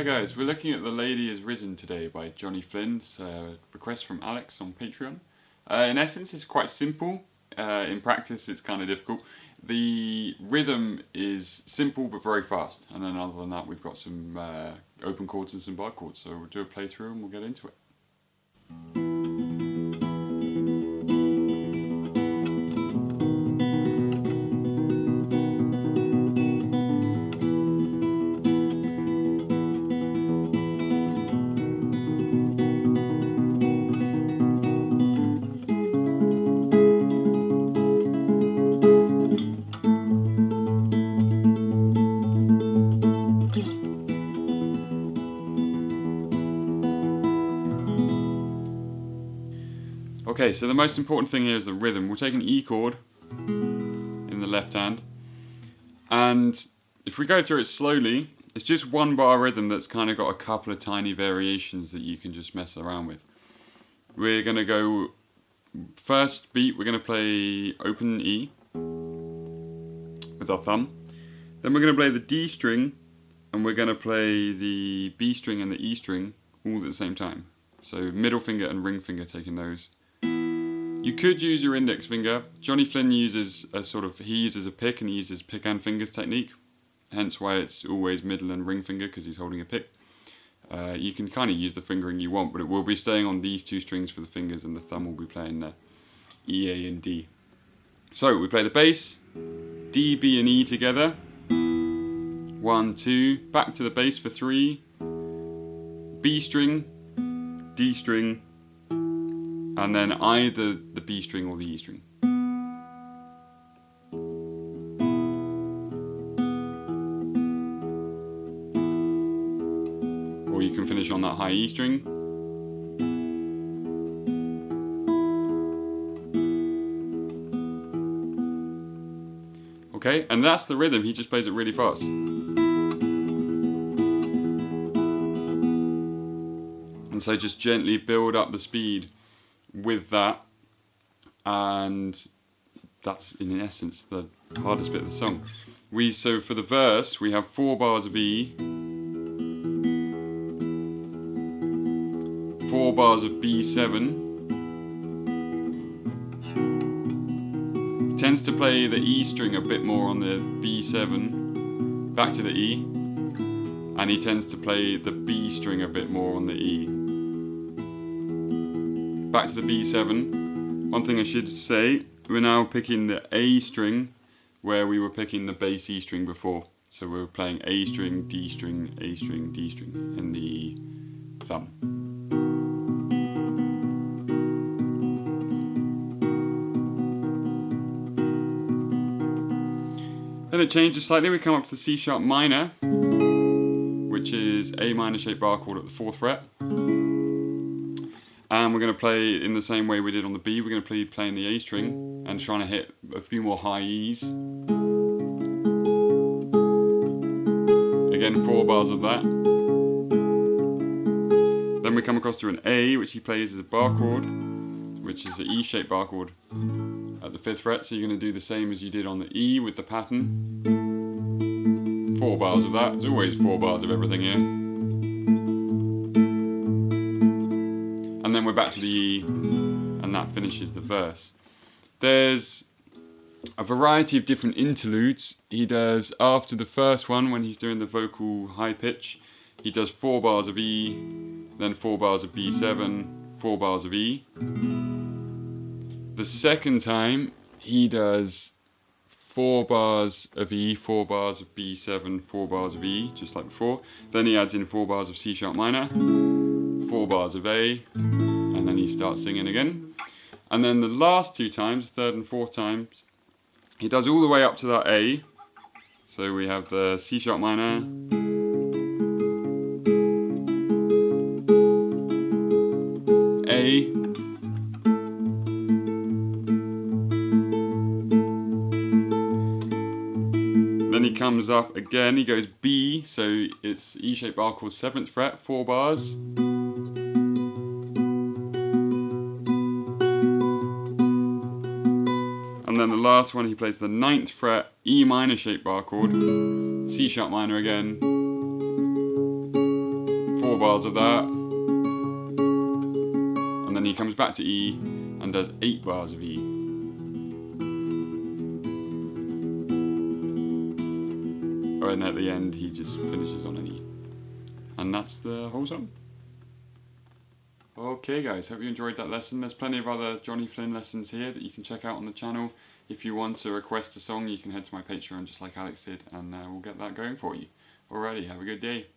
Hi guys, we're looking at The Lady Is Risen today by Johnny Flynn. It's a request from Alex on Patreon. In essence, it's quite simple. In practice, it's kind of difficult. The rhythm is simple but very fast. And then other than that, we've got some open chords and some bar chords. So we'll do a playthrough and we'll get into it. Okay, so the most important thing here is the rhythm. We'll take an E chord in the left hand, and if we go through it slowly, it's just one bar rhythm that's kind of got a couple of tiny variations that you can just mess around with. We're going to go, first beat, we're going to play open E with our thumb. Then we're going to play the D string, and we're going to play the B string and the E string all at the same time. So middle finger and ring finger taking those. You could use your index finger. Johnny Flynn uses he uses a pick and he uses pick and fingers technique. Hence why it's always middle and ring finger, because he's holding a pick. You can kind of use the fingering you want, but it will be staying on these two strings for the fingers and the thumb will be playing the E, A and D. So we play the bass, D, B and E together. 1, 2, back to the bass for 3. B string, D string, and then either the B string or the E string. Or you can finish on that high E string. Okay, and that's the rhythm, he just plays it really fast. And so just gently build up the speed with that, and that's in essence the hardest bit of the song. So for the verse we have 4 bars of E, 4 bars of B7. He tends to play the E string a bit more on the B7, back to the E, and he tends to play the B string a bit more on the E. Back to the B7. One thing I should say, we're now picking the A string where we were picking the bass E string before. So we're playing A string, D string, A string, D string in the thumb. Then it changes slightly, we come up to the C sharp minor, which is A minor shaped bar chord at the 4th fret. And we're going to play in the same way we did on the B. We're going to play playing the A string and trying to hit a few more high E's. Again, 4 bars of that. Then we come across to an A, which he plays as a bar chord, which is an E-shaped bar chord at the 5th fret. So you're going to do the same as you did on the E with the pattern. 4 bars of that. There's always 4 bars of everything here. And then we're back to the E, and that finishes the verse. There's a variety of different interludes. He does, after the first one, when he's doing the vocal high pitch, he does 4 bars of E, then 4 bars of B7, 4 bars of E. The second time, he does 4 bars of E, 4 bars of B7, 4 bars of E, just like before. Then he adds in 4 bars of C sharp minor, 4 bars of A, and then he starts singing again. And then the last 2 times, 3rd and 4th times, he does all the way up to that A. So we have the C sharp minor, A, then he comes up again, he goes B, so it's E-shaped bar chord 7th fret, 4 bars. And then the last one, he plays the 9th fret, E minor shaped bar chord, C sharp minor again, 4 bars of that, and then he comes back to E and does 8 bars of E. And at the end he just finishes on an E. And that's the whole song. Okay guys, hope you enjoyed that lesson. There's plenty of other Johnny Flynn lessons here that you can check out on the channel. If you want to request a song, you can head to my Patreon just like Alex did, and we'll get that going for you. Alrighty, have a good day.